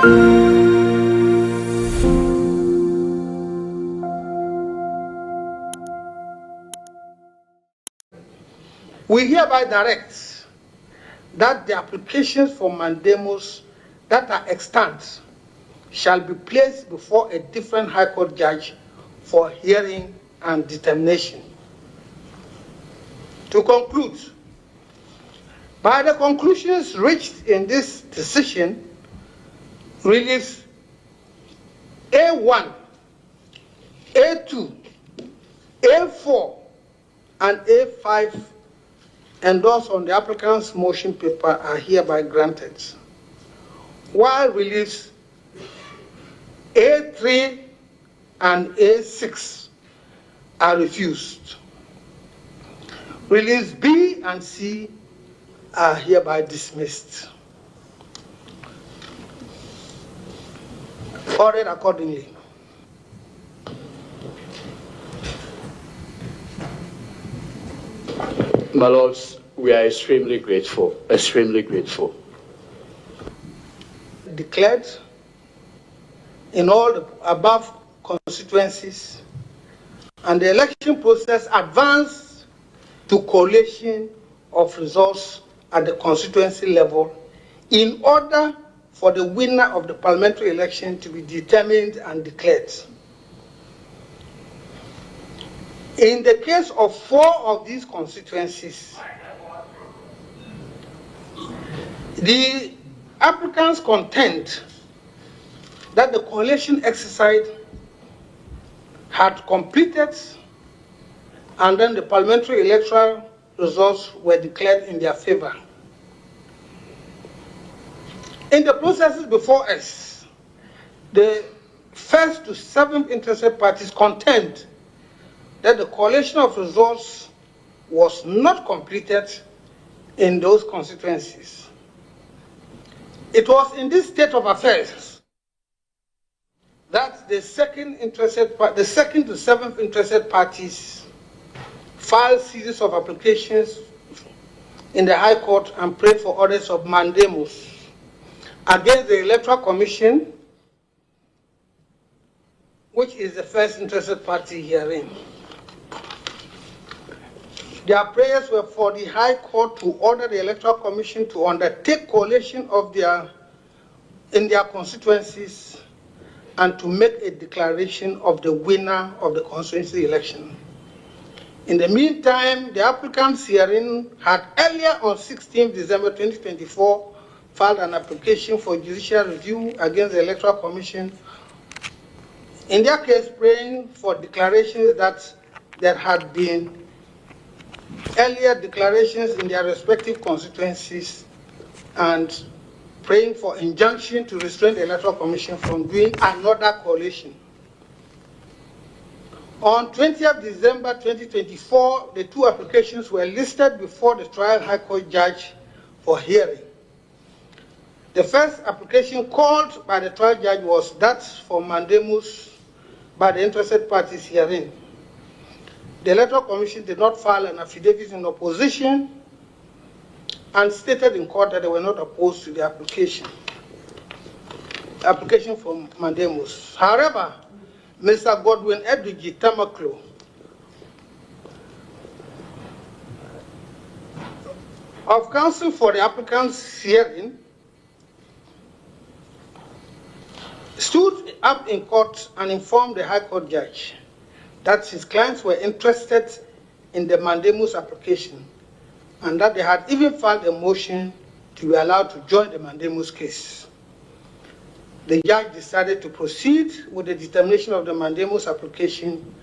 We hereby direct that the applications for mandamus that are extant shall be placed before a different High Court judge for hearing and determination. To conclude, by the conclusions reached in this decision, reliefs A1, A2, A4, and A5 endorsed on the applicant's motion paper are hereby granted, while reliefs A3 and A6 are refused. Reliefs B and C are hereby dismissed. Ordered accordingly. My Lords, we are extremely grateful, extremely grateful. Declared in all the above constituencies, and the election process advanced to collation of results at the constituency level in order for the winner of the parliamentary election to be determined and declared. In the case of 4 of these constituencies, the applicants contend that the collation exercise had completed and then the parliamentary electoral results were declared in their favor. In the processes before us, the 1st to 7th interested parties contend that the collation of results was not completed in those constituencies. It was in this state of affairs that the 2nd to 7th interested parties filed series of applications in the High Court and prayed for orders of mandamus against the Electoral Commission, which is the first interested party herein. Their prayers were for the High Court to order the Electoral Commission to undertake collation of in their constituencies and to make a declaration of the winner of the constituency election. In the meantime, the applicants herein had earlier on 16 December 2024 filed an application for judicial review against the Electoral Commission, in their case praying for declarations that there had been earlier declarations in their respective constituencies and praying for injunction to restrain the Electoral Commission from doing another collation. On 20th December 2024, the 2 applications were listed before the trial High Court judge for hearing. The first application called by the trial judge was that for mandamus by the interested parties herein. The Electoral Commission did not file an affidavit in opposition and stated in court that they were not opposed to the application for mandamus. However, Mr. Godwin Edwigi Tamaklo of counsel for the applicants hearing stood up in court and informed the High Court judge that his clients were interested in the mandamus application and that they had even filed a motion to be allowed to join the mandamus case. The judge decided to proceed with the determination of the mandamus application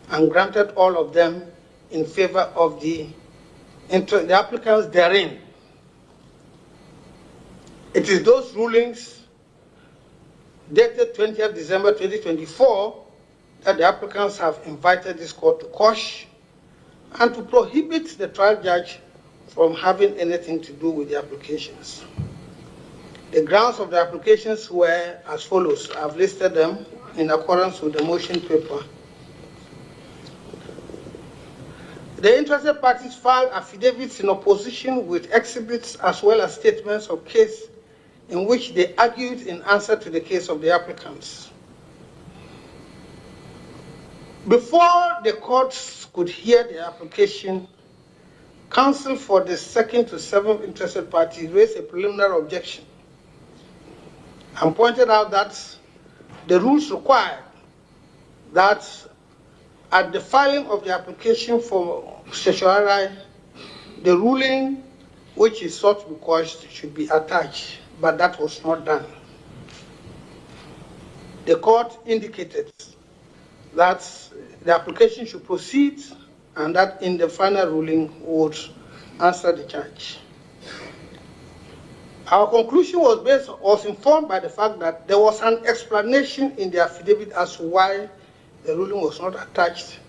and granted all of them in favor of the applicants therein. It is those rulings dated 20th December 2024 that the applicants have invited this court to quash and to prohibit the trial judge from having anything to do with the applications. The grounds of the applications were as follows. I've listed them in accordance with the motion paper. The interested parties filed affidavits in opposition with exhibits as well as statements of case in which they argued in answer to the case of the applicants. Before the courts could hear the application, counsel for the second to seventh interested party raised a preliminary objection and pointed out that the rules require that at the filing of the application for certiorari, the ruling which is sought to be quashed should be attached, but that was not done. The court indicated that the application should proceed and that in the final ruling would answer the charge. Our conclusion was informed by the fact that there was an explanation in the affidavit as to why the ruling was not attached.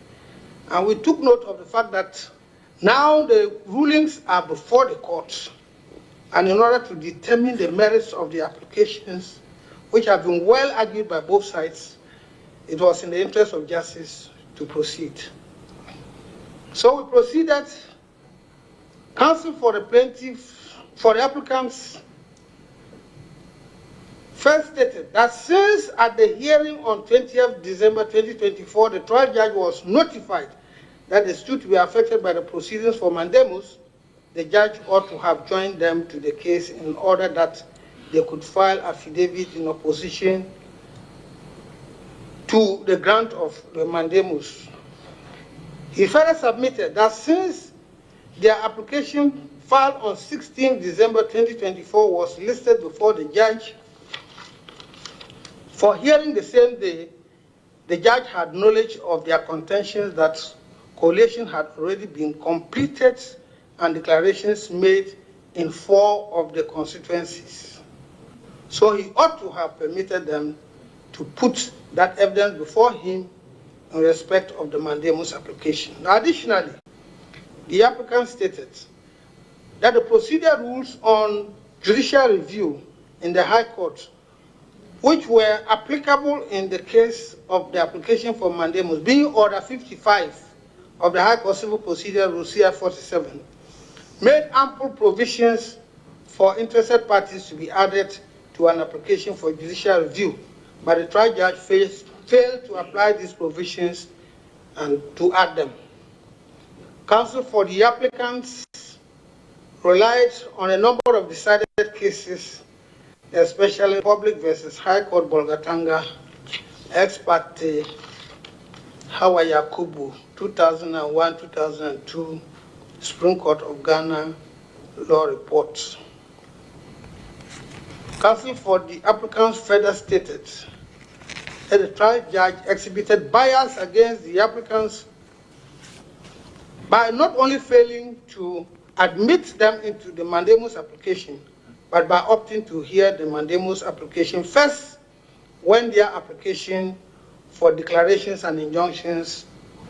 And we took note of the fact that now the rulings are before the courts, and in order to determine the merits of the applications, which have been well argued by both sides, it was in the interest of justice to proceed. So we proceeded. Counsel for the plaintiff, for the applicants, first stated that since at the hearing on 20th December 2024, the trial judge was notified that the suit were affected by the proceedings for mandamus, the judge ought to have joined them to the case in order that they could file affidavit in opposition to the grant of the mandamus. He further submitted that since their application filed on 16 December 2024 was listed before the judge for hearing the same day, the judge had knowledge of their contentions that collation had already been completed and declarations made in 4 of the constituencies. So he ought to have permitted them to put that evidence before him in respect of the mandamus application. Now, additionally, the applicant stated that the procedure rules on judicial review in the High Court, which were applicable in the case of the application for mandamus, being Order 55 of the High Court Civil Procedure Rule CI 47, made ample provisions for interested parties to be added to an application for judicial review, but the trial judge failed to apply these provisions and to add them. Counsel for the applicants relied on a number of decided cases, especially Public versus High Court Bolgatanga, ex parte Hawa Yakubu, 2001-2002, Supreme Court of Ghana law reports. Counsel for the applicants further stated that the trial judge exhibited bias against the applicants by not only failing to admit them into the mandamus application, but by opting to hear the mandamus application first when their application for declarations and injunctions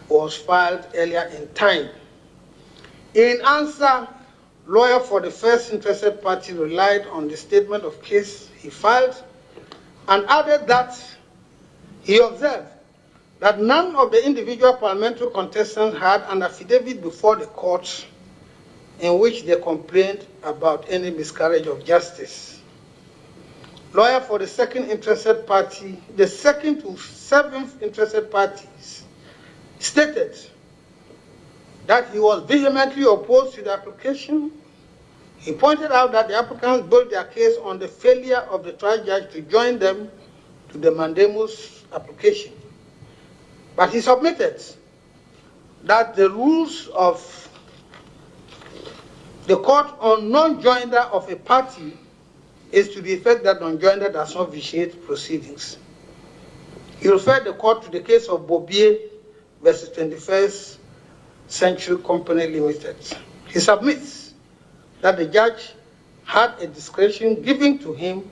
was filed earlier in time. In answer, lawyer for the first interested party relied on the statement of case he filed and added that he observed that none of the individual parliamentary contestants had an affidavit before the court in which they complained about any miscarriage of justice. Lawyer for the second interested party, the second to seventh interested parties, stated that he was vehemently opposed to the application. He pointed out that the applicants built their case on the failure of the trial judge to join them to the mandamus application. But he submitted that the rules of the court on non-joinder of a party is to the effect that non-joinder does not vitiate proceedings. He referred the court to the case of Bl0w versus 21st Century Company Limited. He submits that the judge had a discretion given to him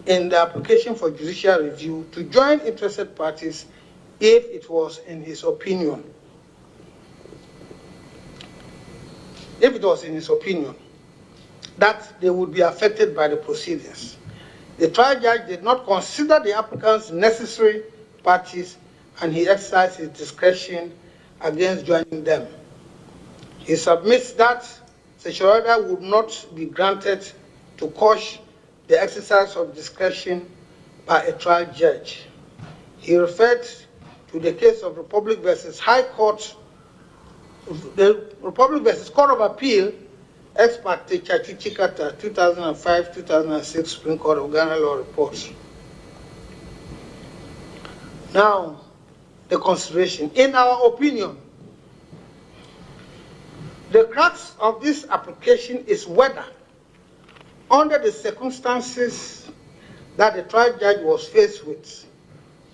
in the application for judicial review to join interested parties if it was in his opinion. If it was in his opinion that they would be affected by the proceedings. The trial judge did not consider the applicants necessary parties and he exercised his discretion against joining them. He submits that certiorari would not be granted to quash the exercise of discretion by a trial judge. He referred to the case of Republic versus High Court, the Republic versus Court of Appeal, ex parte Chachichikata, 2005-2006 Supreme Court of Ghana Law Report. Now, the consideration. In our opinion, the crux of this application is whether, under the circumstances that the trial judge was faced with,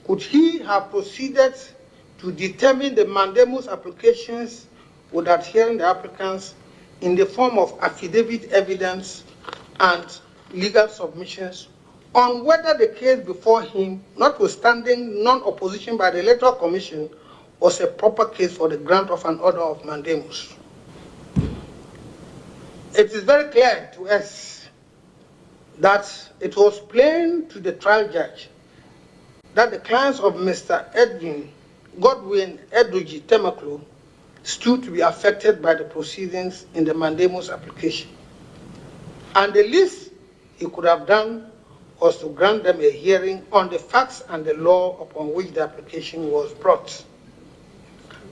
could he have proceeded to determine the mandamus applications without hearing the applicants in the form of affidavit evidence and legal submissions on whether the case before him, notwithstanding non-opposition by the Electoral Commission, was a proper case for the grant of an order of mandamus. It is very clear to us that it was plain to the trial judge that the clients of Mr. Godwin Edwidge Temeklo stood to be affected by the proceedings in the mandamus application. And the least he could have done was to grant them a hearing on the facts and the law upon which the application was brought.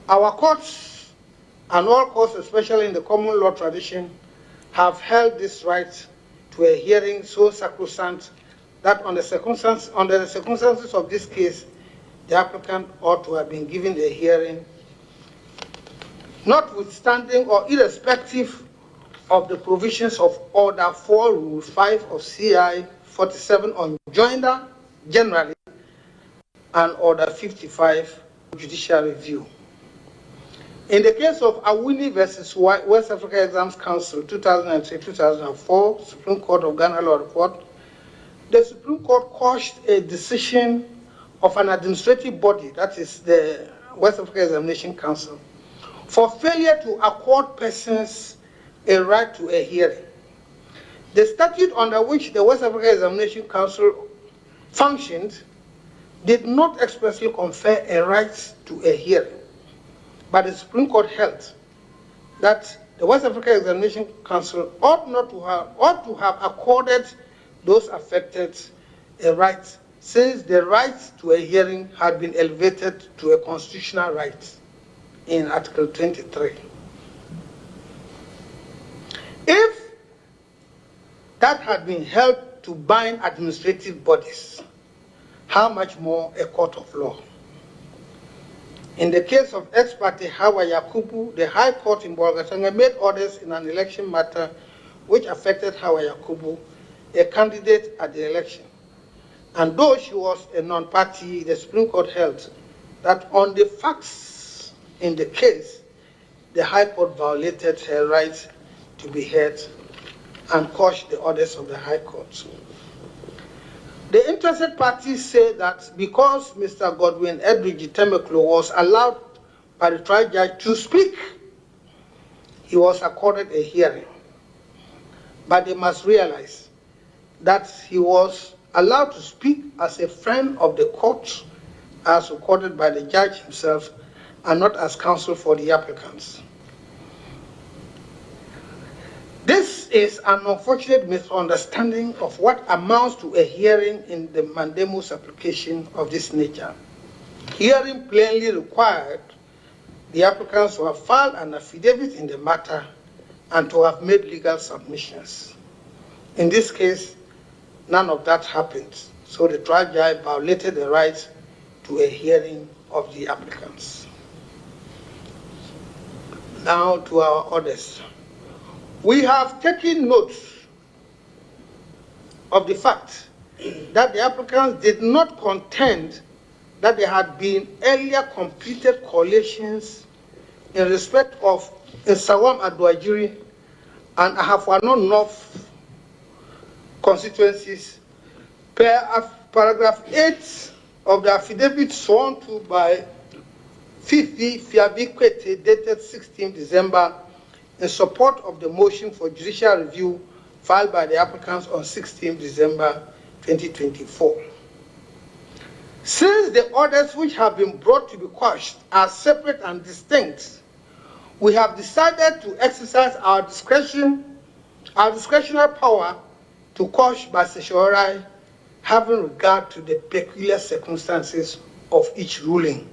Our courts, and all courts, especially in the common law tradition, have held this right to a hearing so sacrosanct that under the circumstances of this case, the applicant ought to have been given a hearing, notwithstanding or irrespective of the provisions of Order 4, Rule 5 of CI 47 on joinder generally, and Order 55 judicial review. In the case of Awuni versus West Africa Exams Council 2003-2004, Supreme Court of Ghana Law Report, the Supreme Court quashed a decision of an administrative body, that is the West Africa Examination Council, for failure to accord persons a right to a hearing. The statute under which the West Africa Examination Council functioned did not expressly confer a right to a hearing, but the Supreme Court held that the West Africa Examination Council ought to have accorded those affected a right, since the right to a hearing had been elevated to a constitutional right in Article 23. If that had been held to bind administrative bodies, how much more a court of law? In the case of ex parte Hawa Yakubu, the High Court in Bolgatanga made orders in an election matter which affected Hawa Yakubu, a candidate at the election. And though she was a non-party, the Supreme Court held that on the facts in the case, the High Court violated her right to be heard and quashed the orders of the High Court. The interested parties say that because Mr. Godwin Edwidge Temeklo was allowed by the trial judge to speak, he was accorded a hearing. But they must realize that he was allowed to speak as a friend of the court, as recorded by the judge himself, and not as counsel for the applicants. This is an unfortunate misunderstanding of what amounts to a hearing in the mandamus application of this nature. Hearing plainly required the applicants to have filed an affidavit in the matter and to have made legal submissions. In this case, none of that happened, so the trial judge violated the right to a hearing of the applicants. Now to our orders. We have taken note of the fact that the applicants did not contend that there had been earlier completed collations in respect of Nsawam Aduajiri and Ahafwano North constituencies per paragraph 8 of the affidavit sworn to by Fifi Fiabikwete dated 16 December in support of the motion for judicial review filed by the applicants on 16 December 2024. Since the orders which have been brought to be quashed are separate and distinct, we have decided to exercise our discretionary power to quash by certiorari having regard to the peculiar circumstances of each ruling.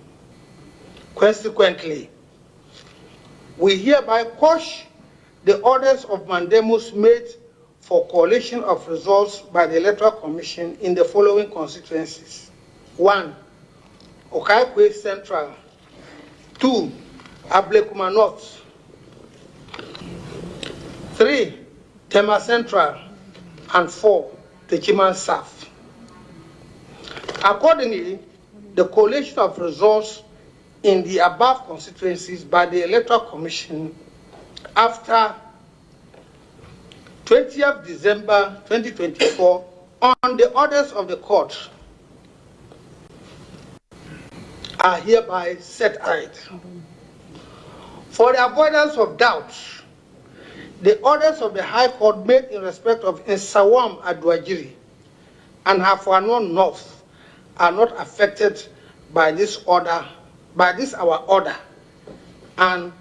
Consequently, we hereby quash the orders of mandamus made for collation of results by the Electoral Commission in the following constituencies. 1. Okaikwe Central. 2. Ablekuma North. 3. Tema Central. And 4. Techiman South. Accordingly, the collation of results in the above constituencies by the Electoral Commission after 20th December 2024 on the orders of the court are hereby set aside. For the avoidance of doubt, the orders of the High Court made in respect of Nsawam Adwajiri and Hafuanon North are not affected by this order, by this our order, and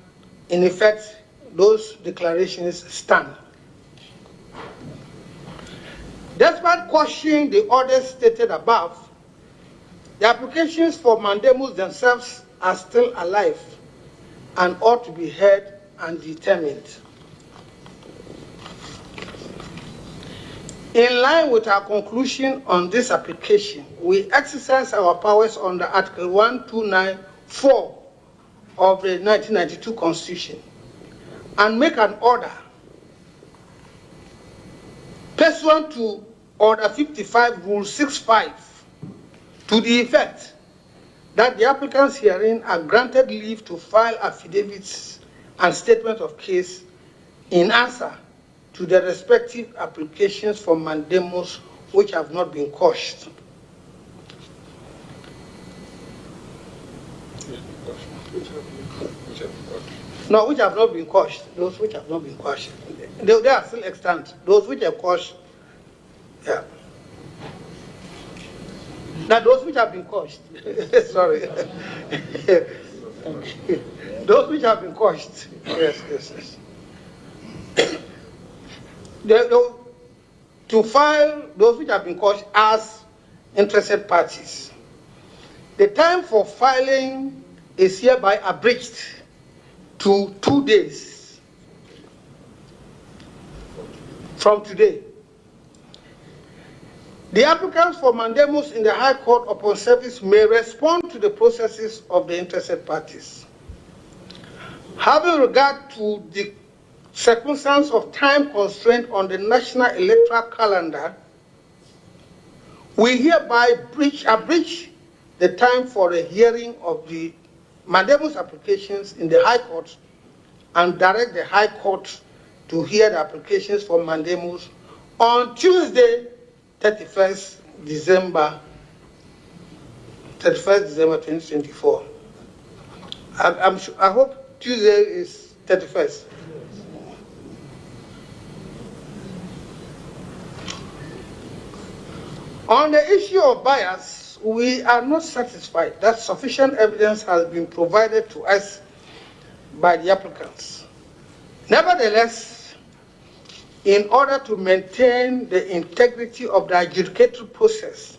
in effect, those declarations stand. Despite quashing the orders stated above, the applications for mandamus themselves are still alive and ought to be heard and determined. In line with our conclusion on this application, we exercise our powers under Article 1294 of the 1992 Constitution and make an order pursuant to Order 55, Rule 65, to the effect that the applicants herein are granted leave to file affidavits and statements of case in answer to the respective applications for mandamus which have not been quashed. No, which have not been quashed. Those which have not been quashed. They are still extant. Those which are quashed, yeah. Now those which have been quashed, sorry. Those which have been quashed, yes. To file those which have been quashed as interested parties. The time for filing is hereby abridged to 2 days from today. The applicants for mandamus in the High Court upon service may respond to the processes of the interested parties. Having regard to the circumstance of time constraint on the national electoral calendar, we hereby abridge the time for the hearing of the mandamus applications in the High Court and direct the High Court to hear the applications for mandamus on Tuesday, 31st December 2024. I hope Tuesday is 31st. On the issue of bias, we are not satisfied that sufficient evidence has been provided to us by the applicants. Nevertheless, in order to maintain the integrity of the adjudicatory process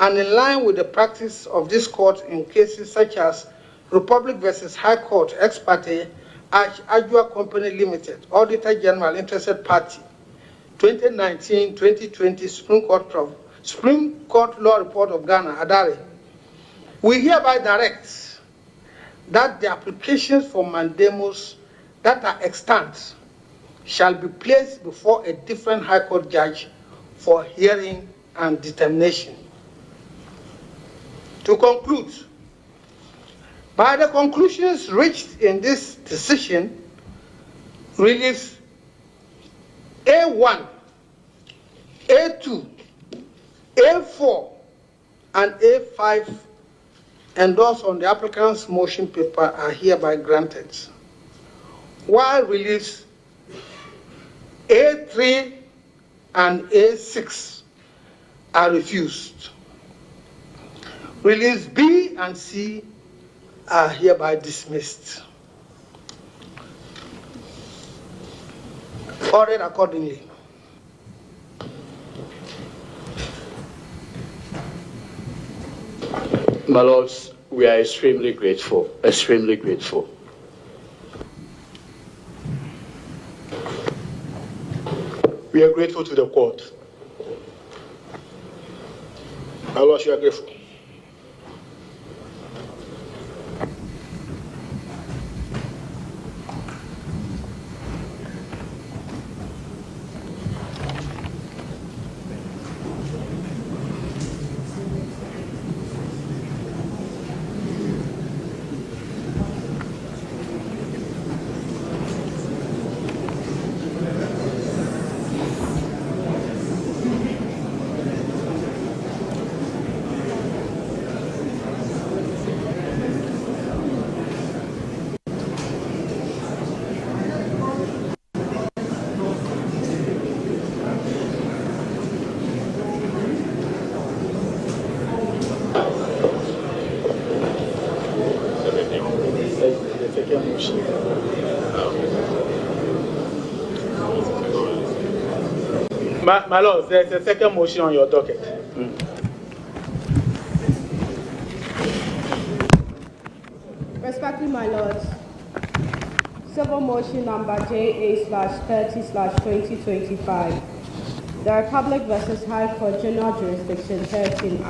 and in line with the practice of this court in cases such as Republic versus High Court, ex parte, Ajua Company Limited, Auditor General, Interested Party, 2019-2020 Supreme Court Law Report of Ghana, Adare, we hereby direct that the applications for mandamus that are extant shall be placed before a different High Court judge for hearing and determination. To conclude, by the conclusions reached in this decision, reliefs A1, A2, A4, and A5 endorsed on the applicant's motion paper are hereby granted, while reliefs A3 and A6 are refused. Reliefs B and C are hereby dismissed. Ordered accordingly. My Lords, we are extremely grateful, extremely grateful. We are grateful to the court. My Lords, you are grateful. My Lord, there's a second motion on your docket. Respectfully, my lords, civil motion number JA/30/2025. The Republic versus High Court General Jurisdiction 13.